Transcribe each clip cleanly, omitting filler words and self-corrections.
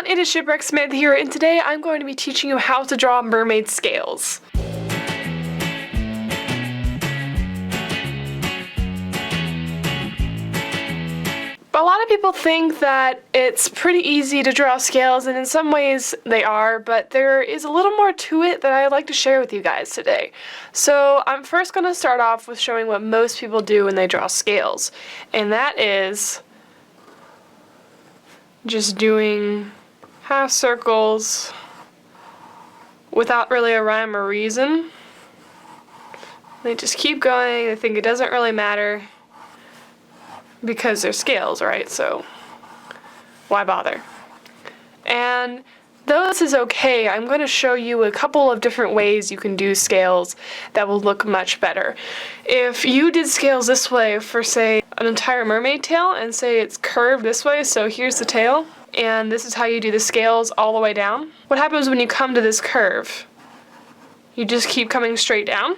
everyone, it is Shipwreck Samantha here, and today I'm going to be teaching you how to draw mermaid scales. A lot of people think that it's pretty easy to draw scales, and in some ways they are, but there is a little more to it that I'd like to share with you guys today. So I'm first going to start off with showing what most people do when they draw scales, and that is just doing half circles without really a rhyme or reason. They just keep going. They think it doesn't really matter because they're scales, right? So why bother? And though this is okay, I'm going to show you a couple of different ways you can do scales that will look much better. If you did scales this way for, say, an entire mermaid tail, and say it's curved this way, so here's the tail, and this is how you do the scales all the way down. What happens when you come to this curve? You just keep coming straight down?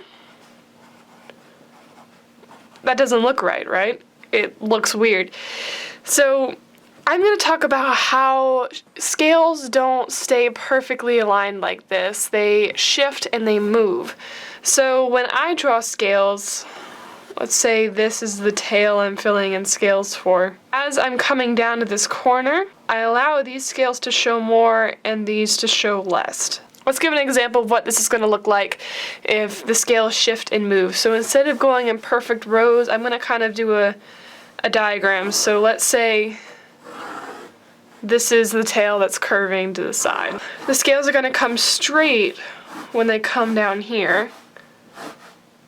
That doesn't look right, right? It looks weird. So I'm going to talk about how scales don't stay perfectly aligned like this. They shift and they move. So when I draw scales, let's say this is the tail I'm filling in scales for. As I'm coming down to this corner, I allow these scales to show more and these to show less. Let's give an example of what this is going to look like if the scales shift and move. So instead of going in perfect rows, I'm going to kind of do a diagram. So let's say this is the tail that's curving to the side. The scales are going to come straight when they come down here,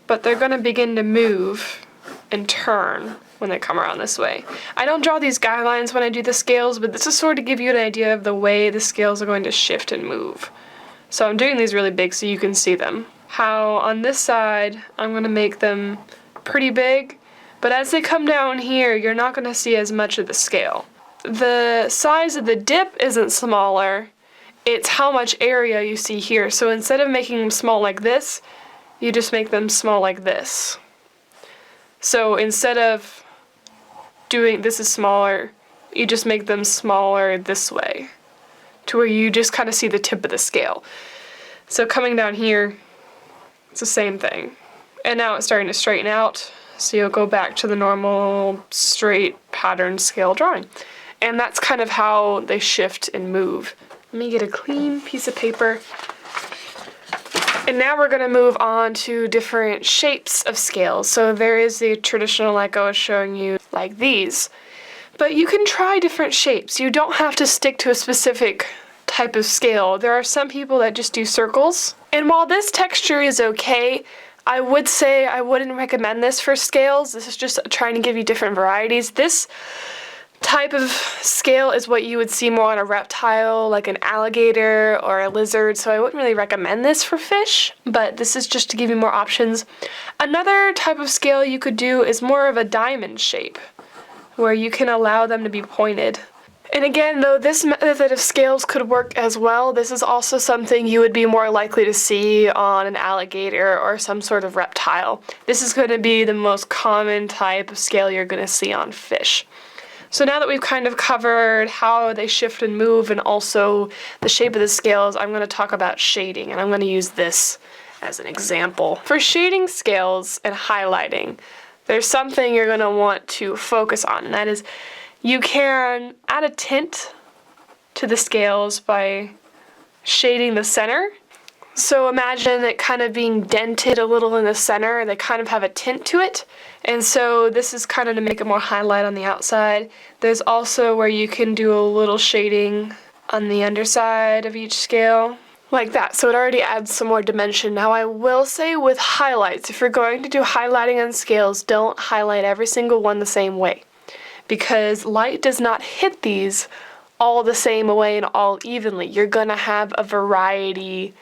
but they're going to begin to move and turn when they come around this way. I don't draw these guidelines when I do the scales, but this is sort of to give you an idea of the way the scales are going to shift and move. So I'm doing these really big so you can see them. How on this side, I'm going to make them pretty big, but as they come down here, you're not going to see as much of the scale. The size of the dip isn't smaller, it's how much area you see here. So instead of making them small like this, you just make them small like this. So instead of doing this is smaller, you just make them smaller this way, to where you just kind of see the tip of the scale. So coming down here, it's the same thing. And now it's starting to straighten out, so you'll go back to the normal straight pattern scale drawing. And that's kind of how they shift and move. Let me get a clean piece of paper. And now we're going to move on to different shapes of scales. So there is the traditional, like I was showing you, like these. But you can try different shapes. You don't have to stick to a specific type of scale. There are some people that just do circles. And while this texture is okay, I would say I wouldn't recommend this for scales. This is just trying to give you different varieties. This type of scale is what you would see more on a reptile, like an alligator or a lizard, so I wouldn't really recommend this for fish, but this is just to give you more options. Another type of scale you could do is more of a diamond shape, where you can allow them to be pointed. And again, though this method of scales could work as well, this is also something you would be more likely to see on an alligator or some sort of reptile. This is going to be the most common type of scale you're going to see on fish. So now that we've kind of covered how they shift and move and also the shape of the scales, I'm going to talk about shading, and I'm going to use this as an example. For shading scales and highlighting, there's something you're going to want to focus on, and that is you can add a tint to the scales by shading the center. So imagine it kind of being dented a little in the center, and they kind of have a tint to it. And so this is kind of to make it more highlight on the outside. There's also where you can do a little shading on the underside of each scale, like that. So it already adds some more dimension. Now I will say with highlights, if you're going to do highlighting on scales, don't highlight every single one the same way, because light does not hit these all the same way and all evenly. You're going to have a variety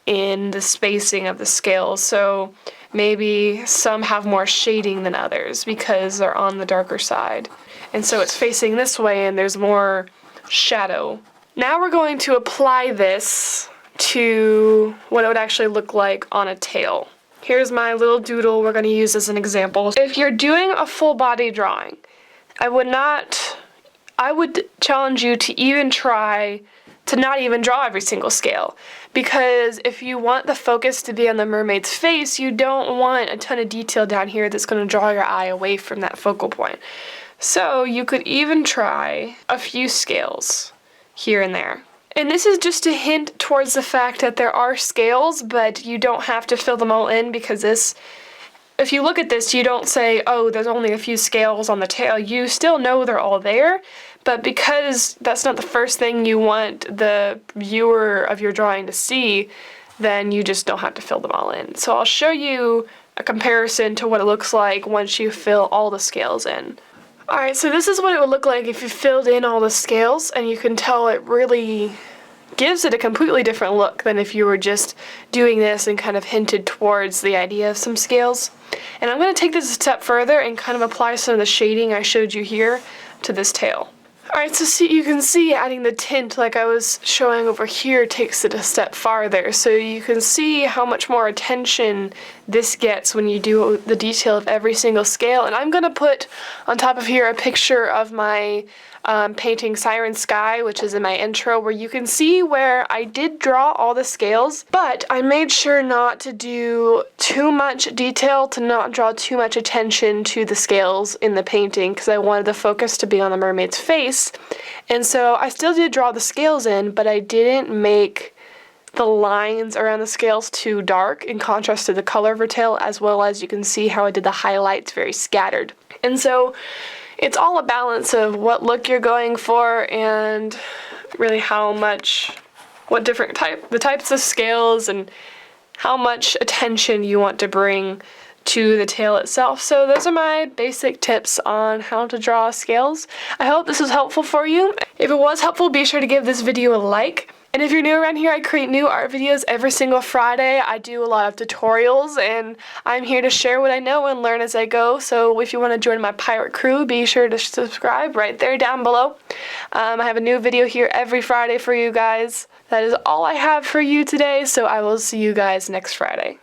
in the spacing of the scales, so maybe some have more shading than others because they're on the darker side, and so it's facing this way and there's more shadow. Now we're going to apply this to what it would actually look like on a tail. Here's my little doodle we're going to use as an example. If you're doing a full body drawing, I would challenge you to even try to not even draw every single scale, because if you want the focus to be on the mermaid's face, you don't want a ton of detail down here that's going to draw your eye away from that focal point. So you could even try a few scales here and there. And this is just a hint towards the fact that there are scales, but you don't have to fill them all in, because this, if you look at this, you don't say, oh, there's only a few scales on the tail. You still know they're all there, but because that's not the first thing you want the viewer of your drawing to see, then you just don't have to fill them all in. So I'll show you a comparison to what it looks like once you fill all the scales in. Alright, so this is what it would look like if you filled in all the scales, and you can tell it really gives it a completely different look than if you were just doing this and kind of hinted towards the idea of some scales. And I'm going to take this a step further and kind of apply some of the shading I showed you here to this tail. Alright, so you can see adding the tint like I was showing over here takes it a step farther. So you can see how much more attention this gets when you do the detail of every single scale. And I'm going to put on top of here a picture of my painting Siren Sky, which is in my intro, where you can see where I did draw all the scales, but I made sure not to do too much detail, to not draw too much attention to the scales in the painting, because I wanted the focus to be on the mermaid's face. And so I still did draw the scales in, but I didn't make the lines around the scales too dark in contrast to the color of her tail, as well as you can see how I did the highlights very scattered. And so it's all a balance of what look you're going for and really how much, what different the types of scales and how much attention you want to bring to the tail itself. So those are my basic tips on how to draw scales. I hope this was helpful for you. If it was helpful, be sure to give this video a like. And if you're new around here, I create new art videos every single Friday. I do a lot of tutorials, and I'm here to share what I know and learn as I go. So if you want to join my pirate crew, be sure to subscribe right there down below. I have a new video here every Friday for you guys. That is all I have for you today, so I will see you guys next Friday.